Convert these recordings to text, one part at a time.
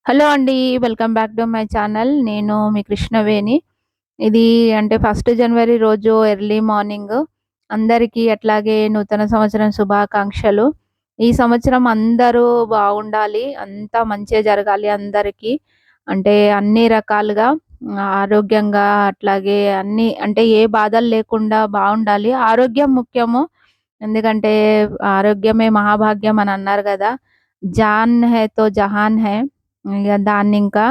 Hello అండి. Welcome back to my channel. నేను మీ కృష్ణవేణి. ఇది అంటే ఫస్ట్ జనవరి రోజు ఎర్లీ మార్నింగ్ అందరికీ అట్లాగే నూతన సంవత్సరం శుభాకాంక్షలు. ఈ సంవత్సరం అందరూ బాగుండాలి. అంతా మంచిగా జరగాలి అందరికీ. అంటే అన్ని రకాలుగా ఆరోగ్యంగా అట్లాగే అన్నీ అంటే ఏ బాధలు లేకుండా బావుండాలి. ఆరోగ్యం ముఖ్యము. ఎందుకంటే ఆరోగ్యమే మహాభాగ్యం అని అన్నారు గదా! జాన్ హై తో జహాన్ హై. ఇగ దాన్నింకా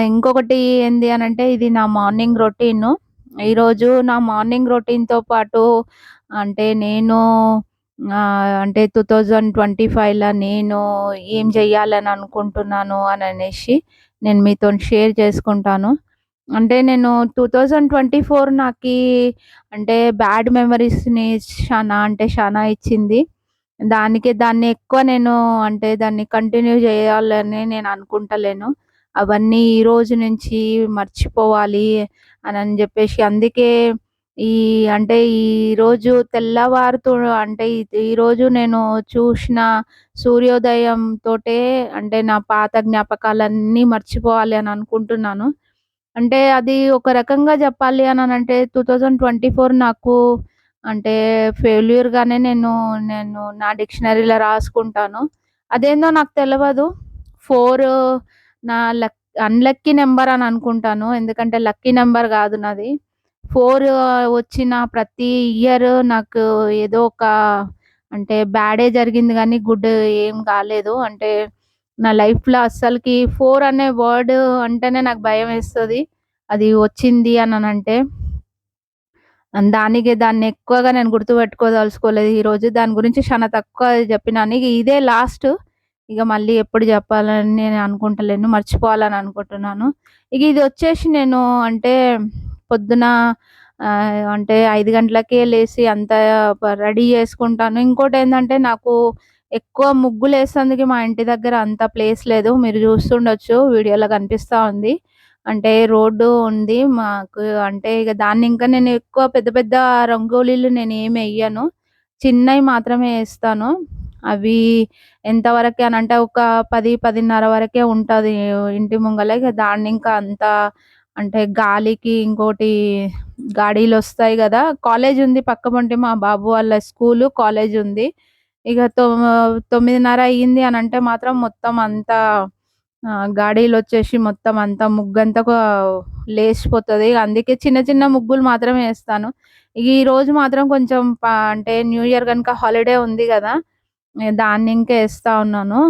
ఇంకొకటి ఏంది అనంటే ఇది నా మార్నింగ్ రొటీను. ఈరోజు నా మార్నింగ్ రొటీన్‌తో పాటు అంటే నేను అంటే 2025ల నేను ఏం జేయాలని అనుకుంటున్నాను అననేసి నేను మీతోని షేర్ చేసుకుంటాను. అంటే నేను 2024 నాకీ అంటే బ్యాడ్ మెమోరీస్‌ని శానా ఇచ్చింది. దాన్ని ఎక్కువ నేను అంటే దాన్ని కంటిన్యూ జేయాలని నేను అనుకుంటలేను. అవన్నీ ఈ రోజు నుంచి మర్చిపోవాలి అనని జెప్పేసి అందుకే ఈ అంటే ఈరోజు తెల్లవారుతూ అంటే ఈరోజు నేను చూషిన సూర్యోదయం తోటే అంటే నా పాత జ్ఞాపకాలన్నీ మర్చిపోవాలి అని అనుకుంటున్నాను. అంటే అది ఒక రకంగా జెప్పాలి అననంటే 2024 నాకు అంటే ఫెయిల్యూర్‌గానే నేను నా డిక్షనరీలో రాసుకుంటాను. అదేందో నాకు తెలవదు. 4 నా అన్‌లక్కీ నంబర్ అని అనుకుంటాను. ఎందుకంటే లక్కీ నంబర్ గాదు నాది. 4 వచ్చిన ప్రతి ఇయర్ నాకు ఏదో ఒక అంటే బ్యాడే జరిగింది గానీ గుడ్ ఏం కాలేదు. అంటే నా లైఫ్‌లో అస్సలకి 4 అనే వర్డ్ అంటేనే నాకు భయమేస్తది. అది వచ్చింది అననంటే. దాన్నెక్కువగా నేను గుర్తుపెట్టుకోదలుచుకోలేదు ఈరోజు. దాని గురించి చాలా తక్కువ జెప్పినాను. ఇగ ఇదే లాస్ట్. ఇగ మళ్ళీ ఎప్పుడు జెప్పాలని నేను అనుకుంటలేను. మర్చిపోవాలని అనుకుంటున్నాను. ఇగ ఇదొచ్చేసి నేను అంటే పొద్దున అంటే 5 గంటలకే లేసి అంతా రెడీ జేసుకుంటాను. ఇంకోటేందంటే నాకు ఎక్కువ ముగ్గులేసేందుకు మా ఇంటి దగ్గర అంత ప్లేస్ లేదు. మీరు జూస్తుండొచ్చు వీడియోలో కనిపిస్తా ఉంది. అంటే రోడ్డు ఉంది మాకు. అంటే ఇగ దాన్నింకా నేను ఎక్కువ పెద్ద పెద్ద రంగోలీలు నేనేమెయ్యను. చిన్నయి మాత్రమే ఏస్తాను. అవి ఎంతవరకే అనంటే ఒక 10, 10:30 వరకే ఉంటది ఇంటి ముంగల. ఇగ దాన్నింకా అంత అంటే గాలికి ఇంకోటి గాడీలొస్తాయి గదా! కాలేజుంది పక్కపొంటి మా బాబు వాళ్ళ స్కూలు, కాలేజుంది. ఇగ 9:30 అయ్యింది అనంటే మాత్రం మొత్తం అంతా గాడీలొచ్చేసి మొత్తం అంతా ముగ్గంతా లేసిపోతది. అందుకే చిన్న చిన్న ముగ్గులు మాత్రమే ఏస్తాను. ఈరోజు మాత్రం కొంచెం అంటే న్యూ ఇయర్ గనుక హాలిడే ఉంది గదా! దాన్నింకా ఏస్తా ఉన్నాను.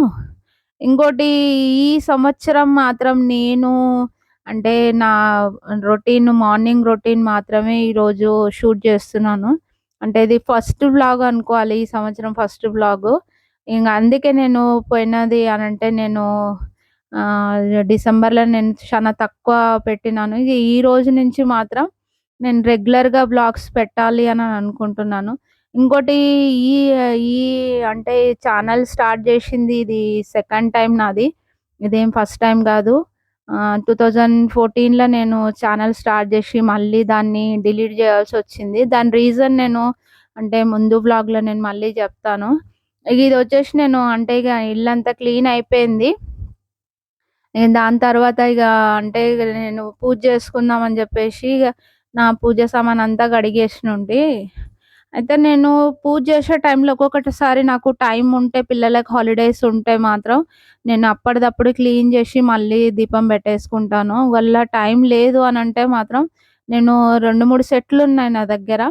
ఇంకోటి ఈ సంవత్సరం మాత్రం నేను అంటే నా మార్నింగ్ రొటీన్ మాత్రమే ఈరోజు షూట్ చేస్తున్నాను. అంటే ఇది ఫస్ట్ వ్లాగ్ అనుకోవాలి. ఈ సంవత్సరం ఫస్ట్ వ్లాగు. ఇంగ అందుకే నేను పోయినది అనంటే నేను డిసెంబర్‌లో నేను చాలా తక్కువ పెట్టినాను. ఇగ ఈ రోజు నుంచి మాత్రం నేను రెగ్యులర్‌గా వ్లాగ్స్ పెట్టాలి అని అనుకుంటున్నాను. ఇంకోటి ఈ ఈ అంటే ఛానల్ స్టార్ట్ జేషింది ఇది సెకండ్ టైమ్ నాది. ఇదేం ఫస్ట్ టైమ్ గాదు. 2014లో నేను ఛానల్ స్టార్ట్ జేషి మళ్ళీ దాన్ని డిలీట్ జేయాల్సొచ్చింది. దాని రీజన్ నేను అంటే ముందు వ్లాగ్‌లో నేను మళ్ళీ జెప్తాను. ఇగ ఇదొచ్చేసి నేను అంటే ఇగ ఇల్లంతా క్లీన్ అయిపోయింది. దాని తర్వాత ఇగ అంటే ఇగ నేను పూజ చేసుకుందాం అని జెప్పేసి ఇగ నా పూజ సామానంతా కడిగేసినుంటి. అయితే నేను పూజ చేసే టైంలో ఒక్కొక్కటిసారి నాకు టైం ఉంటే పిల్లలకి హాలిడేస్ ఉంటే మాత్రం నేను అప్పటిదప్పుడు క్లీన్ జేసి మళ్ళీ దీపం పెట్టేసుకుంటాను. టైం లేదు అనంటే మాత్రం నేను 2, 3 సెట్లున్నాయి నా దగ్గర.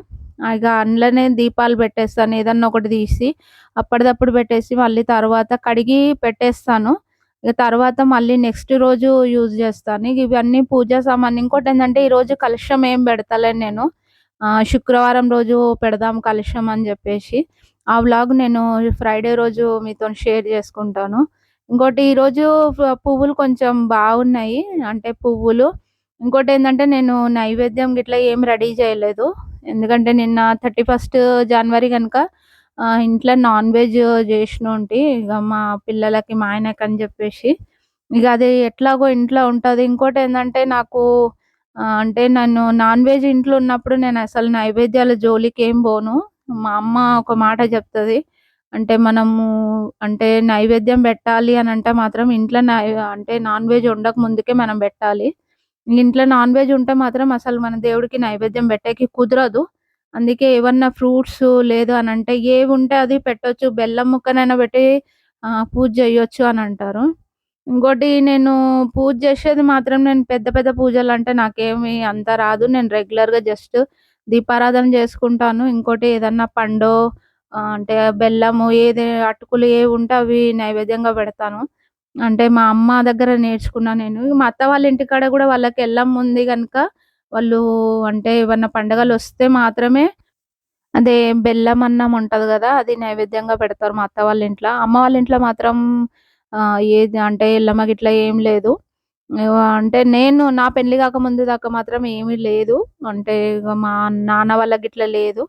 ఇగ అందులోనే దీపాలు పెట్టేస్తాను. ఏదన్నా ఒకటి తీసి అప్పటిదప్పుడు పెట్టేసి మళ్ళీ తర్వాత కడిగి పెట్టేస్తాను. ఇగ తర్వాత మళ్ళీ నెక్స్ట్ రోజు యూజ్ జేస్తాను. ఇగ ఇవన్నీ పూజా సామాను. ఇంకోటేందంటే ఈరోజు కలశం ఏం బెడతలేను నేను. శుక్రవారం రోజు పెడదాం కలశం అని జెప్పేసి. ఆ వ్లాగ్ నేను ఫ్రైడే రోజు మీతోని షేర్ జేసుకుంటాను. ఇంకోటి ఈరోజు పువ్వులు కొంచెం బాగున్నాయి. అంటే పువ్వులు. ఇంకోటేందంటే నేను నైవేద్యం గిట్లా ఏం రెడీ జేయలేదు. ఎందుకంటే నిన్న 31 జనవరి గనుక ఇంట్లో నాన్ వెజ్ జేషినుంటి. ఇగ మా పిల్లలకి, మా ఆయనకని జెప్పేసి. ఇగ అది ఎట్లాగో ఇంట్లో ఉంటది. ఇంకోటేందంటే నాకు అంటే నన్ను నాన్ వెజ్ ఇంట్లో ఉన్నప్పుడు నేనసలు నైవేద్యాల జోలికేం బోను. మా అమ్మ ఒక మాట జెప్తది. అంటే మనము అంటే నైవేద్యం బెట్టాలి అనంటే మాత్రం ఇంట్లో అంటే నాన్ వెజ్ వండక ముందుకే మనం బెట్టాలి. ఇంట్లో నాన్ వెజ్ ఉంటే మాత్రం అసలు మన దేవుడికి నైవేద్యం బెట్టేకి కుదరదు. అందుకే ఏవన్నా ఫ్రూట్సు లేదు అనంటే ఏవుంటే అది పెట్టొచ్చు. బెల్లం ముక్కనైనా బెట్టి పూజ జేయొచ్చు అనంటారు. ఇంకోటి నేను పూజ జేసేది మాత్రం నేను పెద్ద పెద్ద పూజలంటే నాకేమి అంత రాదు. నేను రెగ్యులర్‌గా జస్ట్ దీపారాధన జేసుకుంటాను. ఇంకోటి ఏదన్నా పండో అంటే బెల్లము అటుకులు ఏవుంటే అవి నైవేద్యంగా బెడతాను. అంటే మా అమ్మ దగ్గర నేర్చుకున్నా నేను. మా అత్త వాళ్ళ ఇంటికాడ గూడా వాళ్ళకి ఎల్లమ్మ ఉంది గనుక వాళ్ళు అంటే ఏవన్నా పండగలొస్తే మాత్రమే అదే బెల్లం అన్నం ఉంటది గదా! అది నైవేద్యంగా పెడతారు మా అత్త వాళ్ళ ఇంట్ల. అమ్మ వాళ్ళ ఇంట్లో మాత్రం ఏది అంటే ఎల్లమ్మ గిట్ల ఏం లేదు. అంటే నేను నా పెళ్లి గాకముందు దాకా మాత్రం ఏమీ లేదు. అంటే ఇగ మా నాన్న వాళ్ళకి గిట్ల లేదు.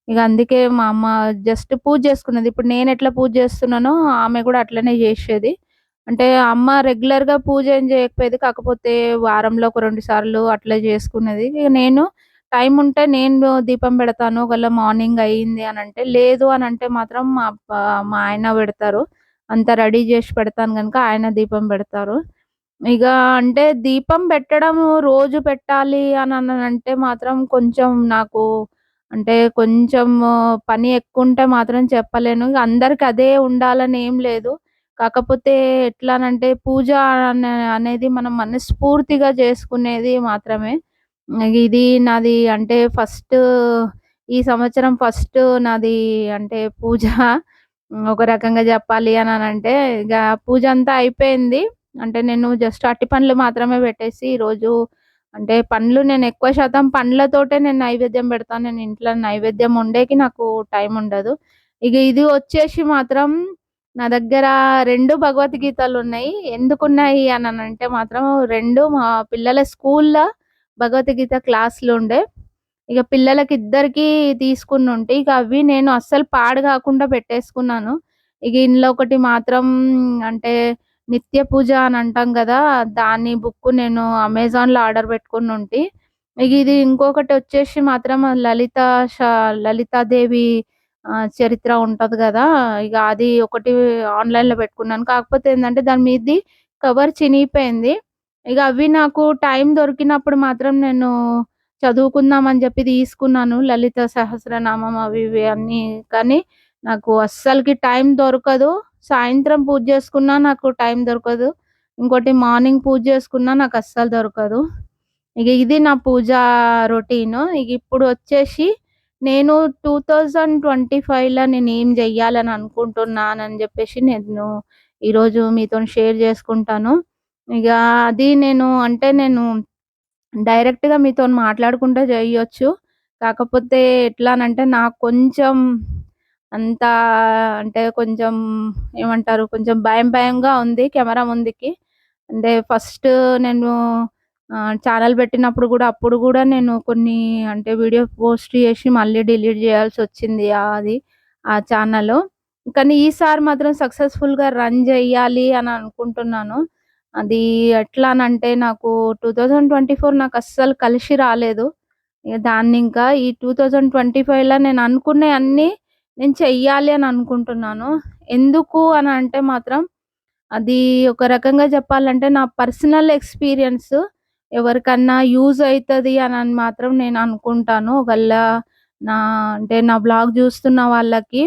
ఇగ అందుకే మా అమ్మ జస్ట్ పూజ జేసుకున్నది. ఇప్పుడు నేనెట్లా పూజ జేస్తున్నానో ఆమె గూడా అట్లనే జేషేది. అంటే అమ్మ రెగ్యులర్‌గా పూజ ఏం జేయకపోయేది. కాకపోతే వారంలో ఒక 2 సార్లు అట్లా జేసుకునేది. ఇగ నేను టైం ఉంటే నేను దీపం బెడతాను. ఒకవేళ మార్నింగ్ అయింది అనంటే, లేదు అనంటే మాత్రం మా ఆయన బెడతారు. అంతా రెడీ జేసి పెడతాను గనుక ఆయన దీపం బెడతారు. ఇగ అంటే దీపం పెట్టడము రోజు పెట్టాలి అననంటే మాత్రం కొంచెం నాకు అంటే కొంచెం పని ఎక్కువుంటే మాత్రం చెప్పలేను. ఇగ అందరికి అదే ఉండాలని ఏం లేదు. కాకపోతే ఎట్లానంటే పూజ అనేది మనం మనస్ఫూర్తిగా చేసుకునేది మాత్రమే. ఇది నాది అంటే ఈ సంవత్సరం నాది అంటే పూజ ఒక రకంగా జెప్పాలి అననంటే ఇగ పూజ అంతా అయిపోయింది. అంటే నేను జస్ట్ అరటి పండ్లు మాత్రమే పెట్టేసి ఈరోజు అంటే పండ్లు నేను ఎక్కువ శాతం పండ్లతోటే నేను నైవేద్యం పెడతాను. నేను ఇంట్లో నైవేద్యం వండేకి నాకు టైం ఉండదు. ఇగ ఇది వచ్చేసి మాత్రం నా దగ్గర 2 భగవద్గీతలున్నాయి. ఎందుకున్నాయి అననంటే మాత్రం 2 మా పిల్లల స్కూల్‌ల భగవద్గీత క్లాసులుండే. ఇగ పిల్లలకిద్దరికీ తీసుకున్నుంటి. ఇక అవి నేను అస్సలు పాడు గాకుండా పెట్టేసుకున్నాను. ఇగ ఇందులో ఒకటి మాత్రం అంటే నిత్య పూజ అని అంటాం గదా! దాని బుక్ నేను అమెజాన్‌లో ఆర్డర్ పెట్టుకున్నుంటి. ఇగ ఇది ఇంకొకటొచ్చేసి మాత్రం లలితాదేవి చరిత్ర ఉంటది గదా! ఇగ అది ఒకటి ఆన్‌లైన్‌లో పెట్టుకున్నాను. కాకపోతే ఏందంటే దాని మీదది కవర్ చినిగిపోయింది. ఇగ అవి నాకు టైం దొరికినప్పుడు మాత్రం నేను చదువుకుందాం అని జెప్పి తీసుకున్నాను. లలిత సహస్రనామం అవి ఇవి అన్నీ. కానీ నాకు అస్సలకి టైం దొరకదు. సాయంత్రం పూజ జేసుకున్నా నాకు టైం దొరకదు. ఇంకోటి మార్నింగ్ పూజ జేసుకున్నా నాకస్సలు దొరకదు. ఇగ ఇది నా పూజా రొటీను. ఇగ ఇప్పుడు వచ్చేసి నేను 2025లో నేనేం జెయ్యాలని అనుకుంటున్నానని జెప్పేసి నేను ఈరోజు మీతోని షేర్ జేసుకుంటాను. ఇగ అది నేను డైరెక్ట్‌గా మీతోని మాట్లాడుకుంటా జేయొచ్చు. కాకపోతే ఎట్లానంటే నాకు కొంచెం అంతా అంటే కొంచెం ఏమంటారు? కొంచెం భయం భయంగా ఉంది కెమెరా ముందుకి. అంటే ఫస్ట్ నేను ఛానెల్ పెట్టినప్పుడు గూడా అప్పుడు గూడా నేను కొన్ని అంటే వీడియో పోస్ట్ చేసి మళ్ళీ డిలీట్ జేయాల్సొచ్చింది ఆ ఛానలు. కానీ ఈసారి మాత్రం సక్సెస్‌ఫుల్‌గా రన్ జేయాలి అని అనుకుంటున్నాను. అది ఎట్లానంటే నాకు 2024 నాకస్సలు కలిసి రాలేదు. ఇగ దాన్నింకా ఈ 2025లో నేను అనుకున్నయన్నీ నేను చెయ్యాలి అని అనుకుంటున్నాను. ఎందుకు అనంటే మాత్రం అది ఒక రకంగా చెప్పాలంటే నా పర్సనల్ ఎక్స్‌పీరియన్స్ ఎవరికన్నా యూజ్ అయితది అనని మాత్రం నేను అనుకుంటాను. నా నా వ్లాగ్ జూస్తున్న వాళ్ళకి.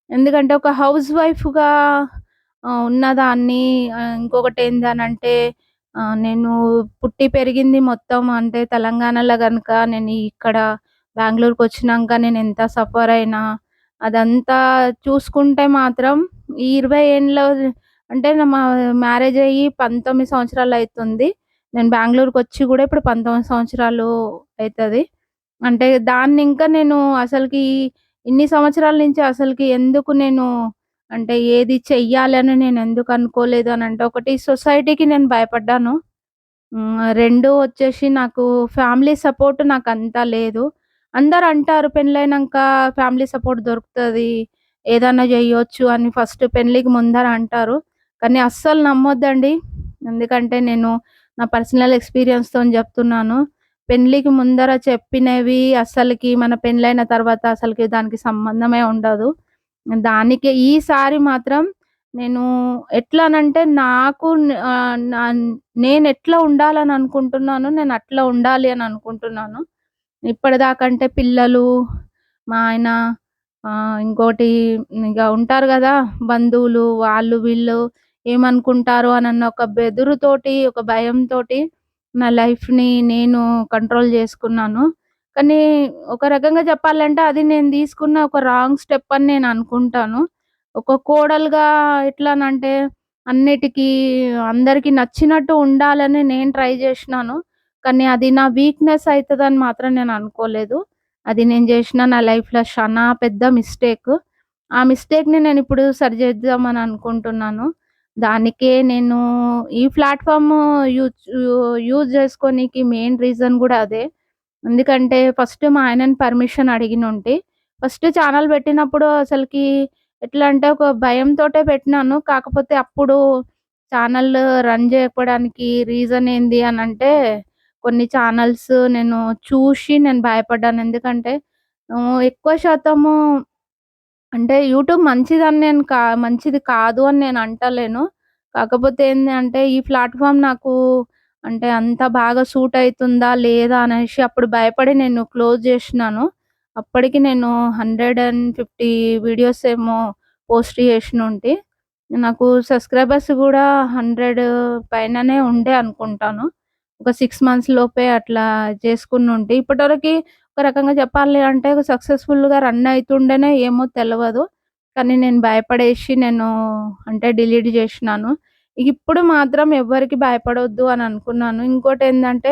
ఎందుకంటే ఒక హౌస్ వైఫ్‌గా ఉన్నదాన్ని ఇంకొకటేందనంటే నేను పుట్టి పెరిగింది మొత్తం అంటే తెలంగాణలో గనుక నేను ఇక్కడ బెంగుళూరుకొచ్చినంక నేనెంత సఫర్ అయినా అదంతా చూసుకుంటే మాత్రం ఈ 20 ఏండ్ల అంటే మా మ్యారేజ్ అయ్యి 19 సంవత్సరాలయితుంది. నేను బెంగుళూరుకొచ్చి గూడా ఇప్పుడు 19 సంవత్సరాలు అయితది. అంటే దాన్నింకా నేను అసలకి ఇన్ని సంవత్సరాల నుంచి అసలకి ఎందుకు నేను అంటే ఏది చెయ్యాలని నేనెందుకు అనుకోలేదు అనంటే ఒకటి సొసైటీకి నేను భయపడ్డాను. 2 వచ్చేసి నాకు ఫ్యామిలీ సపోర్ట్ నాకంత లేదు. అందరంటారు పెళ్లయినంక ఫ్యామిలీ సపోర్ట్ దొరుకుతది. ఏదన్నా జెయ్యొచ్చు అని ఫస్ట్ పెళ్ళికి ముందర అంటారు. కానీ అస్సలు నమ్మొద్దండి. ఎందుకంటే నేను నా పర్సనల్ ఎక్స్‌పీరియన్స్‌తోని జెప్తున్నాను. పెళ్ళికి ముందర చెప్పినవి అస్సలకి మన పెళ్లయిన తర్వాత అసలకి దానికి సంబంధమే ఉండదు. దానికే ఈసారి మాత్రం నేను ఎట్లానంటే నాకు నేనెట్లా ఉండాలని అనుకుంటున్నానో నేనట్లా ఉండాలి అని అనుకుంటున్నాను. ఇప్పటిదాకంటే పిల్లలు, మా ఆయన ఇంకోటి ఇగ ఉంటారు గదా! బంధువులు వాళ్ళు వీళ్ళు ఏమనుకుంటారో అనన్న ఒక బెదురుతోటి, ఒక భయంతోటి నా లైఫ్‌ని నేను కంట్రోల్ జేసుకున్నాను. కానీ ఒక రకంగా చెప్పాలంటే అది నేను తీసుకున్న ఒక రాంగ్ స్టెప్ అని నేను అనుకుంటాను. ఒక కోడలుగా ఎట్లానంటే అన్నిటికీ అందరికి నచ్చినట్టు ఉండాలని నేను ట్రై జేషినాను. కానీ అది నా వీక్‌నెస్ అయితదని మాత్రం నేను అనుకోలేదు. అది నేను జేషిన నా లైఫ్‌లో షనా పెద్ద మిస్టేక్. ఆ మిస్టేక్‌ని నేనిప్పుడు సరిచేద్దామని అనుకుంటున్నాను. దానికే నేను ఈ ప్లాట్‌ఫార్మ్ యూజ్ జేసుకోనీకి మెయిన్ రీజన్ గూడా అదే. ఎందుకంటే ఫస్ట్ మా ఆయనని పర్మిషన్ అడిగినుంటి. ఫస్ట్ ఛానెల్ పెట్టినప్పుడు అసలకి ఎట్లా అంటే ఒక భయంతోటే పెట్టినాను. కాకపోతే అప్పుడు ఛానెల్ రన్ జేయకపోవడానికి రీజన్ ఏంది అనంటే కొన్ని ఛానెల్స్ నేను చూసి భయపడ్డాను. ఎందుకంటే ఎక్కువ శాతము అంటే యూట్యూబ్ మంచిది కాదు అని నేను అంటలేను. కాకపోతే ఏంది అంటే ఈ ప్లాట్‌ఫార్మ్ నాకు అంటే అంత బాగా సూట్ అయితుందా? లేదా? అనేసి అప్పుడు భయపడి నేను క్లోజ్ జేషినాను. అప్పటికి నేను 150 వీడియోస్ ఏమో పోస్ట్ చేసినుంటి. నాకు సబ్‌స్క్రైబర్స్ గూడా 100 పైననే ఉండే అనుకుంటాను. ఒక 6 మంత్స్ లోపే అట్లా చేసుకునుంటి. ఇప్పటివరకి ఒక రకంగా చెప్పాలి అంటే సక్సెస్‌ఫుల్‌గా రన్ అయితుండేనో ఏమో తెలవదు. కానీ నేను భయపడేసి అంటే డిలీట్ జేషినాను. ఇప్పుడు మాత్రం ఎవ్వరికీ భయపడొద్దు అని అనుకున్నాను. ఇంకోటేందంటే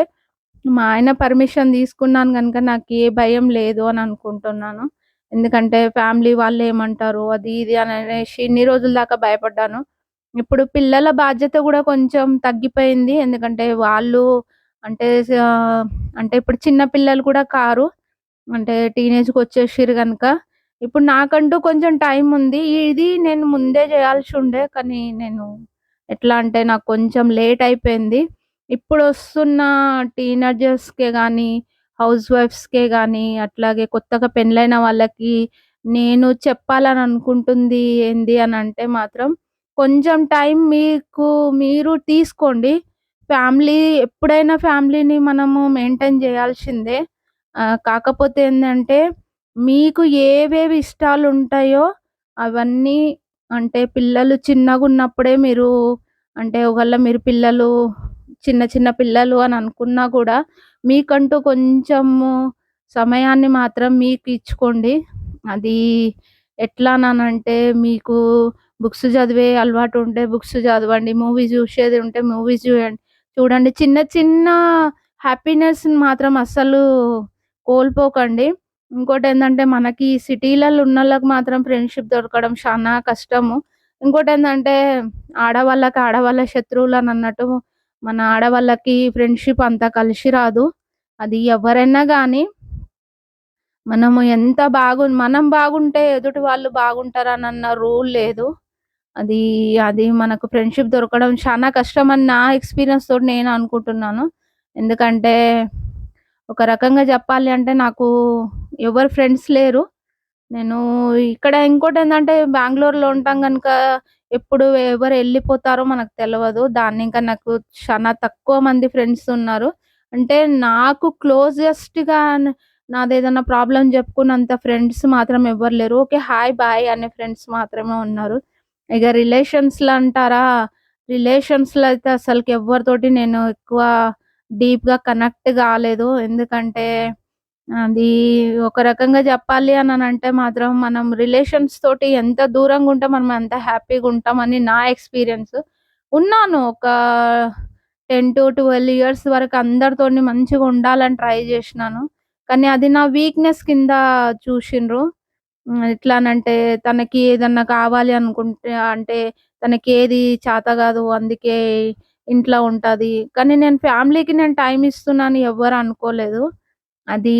మా ఆయన పర్మిషన్ తీసుకున్నాను గనుక నాకు ఏ భయం లేదు అని అనుకుంటున్నాను. ఎందుకంటే ఫ్యామిలీ వాళ్ళేమంటారో అది ఇది అని అనేసి ఇన్ని రోజుల దాకా భయపడ్డాను. ఇప్పుడు పిల్లల బాధ్యత గూడా కొంచెం తగ్గిపోయింది. ఎందుకంటే వాళ్ళు అంటే అంటే ఇప్పుడు చిన్న పిల్లలు కూడా కారు. అంటే టీనేజ్‌కొచ్చేసిర్రు గనక, ఇప్పుడు నాకంటూ కొంచెం టైముంది. ఇది నేను ముందే జేయాల్సుండే. కానీ నేను ఎట్లా అంటే నాకు కొంచెం లేట్ అయిపోయింది. ఇప్పుడొస్తున్న టీనేజర్స్‌కే గానీ, హౌస్ వైఫ్స్‌కే గానీ, అట్లాగే కొత్తగా పెళ్ళైన వాళ్ళకి నేను చెప్పాలని అనుకుంటుంది ఏంది అనంటే మాత్రం, కొంచెం టైం మీరు తీసుకోండి. ఫ్యామిలీ ఎప్పుడైనా ఫ్యామిలీని మనము మెయింటైన్ జేయాల్సిందే. కాకపోతే ఏందంటే, మీకు ఏవేవి ఇష్టాలుంటాయో అవన్నీ అంటే పిల్లలు చిన్నగున్నప్పుడే మీరు అంటే ఒకవేళ మీరు పిల్లలు చిన్న చిన్న పిల్లలు అని అనుకున్నా గూడా, మీకంటూ కొంచెము సమయాన్ని మాత్రం మీకు ఇచ్చుకోండి. అది ఎట్లాననంటే మీకు బుక్స్ చదివే అలవాటుంటే బుక్స్ చదవండి. మూవీస్ చూసేది ఉంటే మూవీస్ చూడండి. చిన్న చిన్న హ్యాపీనెస్‌ని మాత్రం అస్సలు కోల్పోకండి. ఇంకోటేందంటే మనకి సిటీలలో ఉన్నోళ్ళకి మాత్రం ఫ్రెండ్‌షిప్ దొరకడం శానా కష్టము. ఇంకోటేందంటే ఆడవాళ్ళకి ఆడవాళ్ళే శత్రువులనన్నట్టు మన ఆడవాళ్ళకి ఫ్రెండ్‌షిప్ అంత కలిసి రాదు. అది ఎవరైనా గానీ మనం బాగుంటే ఎదుటి వాళ్ళు బాగుంటారనన్న రూల్ లేదు. అది అది మనకు ఫ్రెండ్‌షిప్ దొరకడం శానా కష్టమని నా ఎక్స్‌పీరియన్స్ తోటి నేను అనుకుంటున్నాను. ఎందుకంటే ఒక రకంగా చెప్పాలి అంటే నాకు ఎవరు ఫ్రెండ్స్ లేరు. నేను ఇక్కడ ఇంకోటేందంటే బెంగుళూరులో ఉంటాం గనుక ఎప్పుడు ఎవరు ఎళ్ళిపోతారో మనకు తెలవదు. దాన్నింకా నాకు చానా తక్కువ మంది ఫ్రెండ్స్ ఉన్నారు. అంటే నాకు క్లోజెస్ట్‌గా నాదేదన్నా ప్రాబ్లమ్ చెప్పుకున్నంత ఫ్రెండ్స్ మాత్రం ఎవ్వరు లేరు. ఓకే. హాయ్, బాయ్ అనే ఫ్రెండ్స్ మాత్రమే ఉన్నారు. ఇగ రిలేషన్స్‌లో అంటారా? రిలేషన్స్‌లో అయితే అసలకి ఎవ్వరితోటి నేను ఎక్కువ డీప్‌గా కనెక్ట్ గాలేదు. ఎందుకంటే అది ఒక రకంగా చెప్పాలి అననంటే మాత్రం మనం రిలేషన్స్ తోటి ఎంత దూరంగుంటే మనం అంత హ్యాపీగుంటామని నా ఎక్స్‌పీరియన్స్. ఉన్నాను ఒక 10-12 ఇయర్స్ వరకు అందరితోని మంచిగుండాలని ట్రై జేషినాను. కానీ అది నా వీక్‌నెస్ కింద చూషిండ్రు. ఎట్లానంటే తనకి ఏదన్నా కావాలి అనుకుంటే అంటే తనకేది చేత గాదు. అందుకే ఇంట్లో ఉంటది. కానీ నేను ఫ్యామిలీకి టైమ్ ఇస్తున్నాను ఎవ్వరు అనుకోలేదు. అది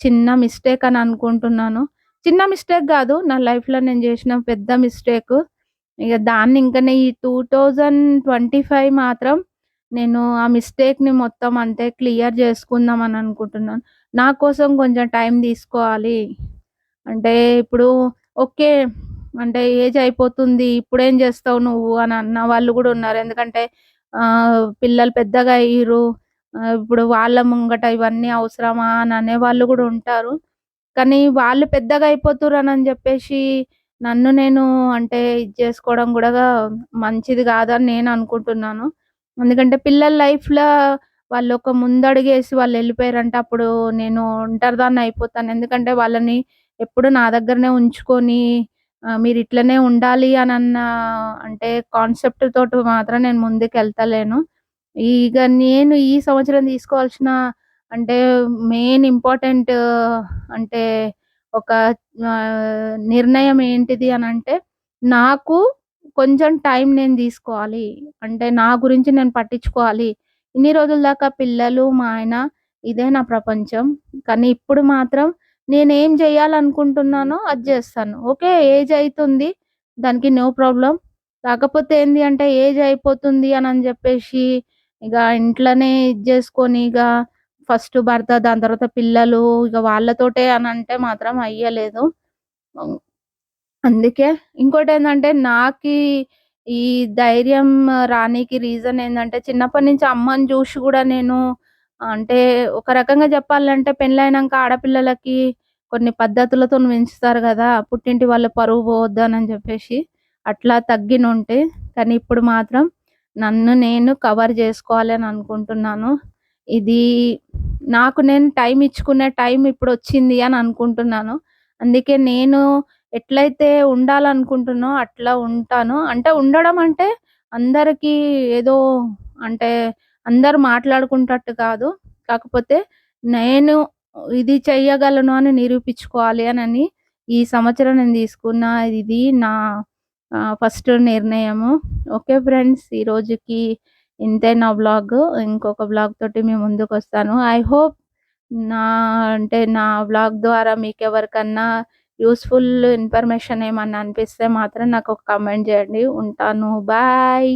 చిన్న మిస్టేక్ అని అనుకుంటున్నాను. చిన్న మిస్టేక్ గాదు. నా లైఫ్‌లో నేను జేసిన పెద్ద మిస్టేకు. ఇగ దాన్ని ఇంకనే ఈ 2025 మాత్రం నేను ఆ మిస్టేక్‌ని మొత్తం అంటే క్లియర్ జేసుకుందాం అని అనుకుంటున్నాను. నా కోసం కొంచెం టైం తీసుకోవాలి. అంటే ఇప్పుడు ఓకే. అంటే ఏజ్ అయిపోతుంది. ఇప్పుడేం జేస్తావు నువ్వు అని అన్న వాళ్ళు గూడా ఉన్నారు. ఎందుకంటే పిల్లలు పెద్దగా అయ్యిర్రు. ఇప్పుడు వాళ్ళ ముంగట ఇవన్నీ అవసరమా అని అనేవాళ్ళు గూడా ఉంటారు. కానీ వాళ్ళు పెద్దగా అయిపోతుర్రనని జెప్పేసి నన్ను నేను అంటే ఇది జేసుకోవడం గూడా మంచిది గాదని నేను అనుకుంటున్నాను. ఎందుకంటే పిల్లల లైఫ్‌ల వాళ్ళొక ముందడుగేసి వాళ్ళెళ్ళిపోయారంటే అప్పుడు నేను ఒంటరిదాన్ని అయిపోతాను. ఎందుకంటే వాళ్ళని ఎప్పుడు నా దగ్గరనే ఉంచుకొని మీరిట్లనే ఉండాలి అనన్న అంటే కాన్సెప్ట్ తోటి మాత్రం నేను ముందుకెళ్తలేను. ఇగ నేను ఈ సంవత్సరం తీసుకోవాల్సిన అంటే మెయిన్ ఇంపార్టెంట్ అంటే ఒక నిర్ణయం ఏంటిది అనంటే, నాకు కొంచెం టైం నేను తీసుకోవాలి. అంటే నా గురించి నేను పట్టించుకోవాలి. ఇన్ని రోజుల దాకా పిల్లలు, మా ఆయన ఇదే నా ప్రపంచం. కానీ ఇప్పుడు మాత్రం నేనేం జేయాలనుకుంటున్నానో అది జేస్తాను. ఓకే. ఏజ్ అయితుంది. దానికి నో ప్రాబ్లమ్. కాకపోతే ఏంది అంటే ఏజ్ అయిపోతుంది అనని జెప్పేసి ఇగ ఇంట్లోనే ఇది జేసుకొని ఇగ ఫస్ట్ భర్త, దాని తర్వాత పిల్లలు ఇగ వాళ్ళతోటే అనంటే మాత్రం అయ్యలేదు. హ్మ్. అందుకే ఇంకోటేందంటే ఈ ధైర్యం రానీకి రీజన్ ఏందంటే చిన్నప్పటి నుంచి అమ్మని జూసి గూడా నేను అంటే ఒక రకంగా జెప్పాలంటే పెళ్లయినంక ఆడపిల్లలకి కొన్ని పద్ధతులతోని పెంచుతారు గదా! పుట్టింటి వాళ్ళ పరువు పోవద్దనని జెప్పేసి. అట్లా తగ్గినుంటే కానీ ఇప్పుడు మాత్రం నన్ను నేను కవర్ జేసుకోవాలి అని అనుకుంటున్నాను. ఇది నాకు నేను టైం ఇచ్చుకునే టైం ఇప్పుడొచ్చింది అని అనుకుంటున్నాను. అందుకే నేను ఎట్లయితే ఉండాలనుకుంటున్నో అట్లా ఉంటాను. అంటే ఉండడం అంటే అందరికీ ఏదో అంటే అందరూ మాట్లాడుకుంటట్టు కాదు. కాకపోతే నేను ఇది చెయ్యగలను అని నిరూపించుకోవాలి అనని ఈ సంవత్సరం నేను తీసుకున్న ఇది నా ఫస్ట్ నిర్ణయము. ఓకే ఫ్రెండ్స్, ఈ రోజుకి ఇంతే నా వ్లాగ్. ఇంకొక వ్లాగ్ తోటి మీ ముందుకొస్తాను. ఐ హోప్ నా నా వ్లాగ్ ద్వారా మీకెవరికన్నా యూజ్‌ఫుల్ ఇన్ఫర్మేషన్ ఏమన్నా అనిపిస్తే మాత్రం నాకొక కామెంట్ జేయండి. ఉంటాను. బాయ్.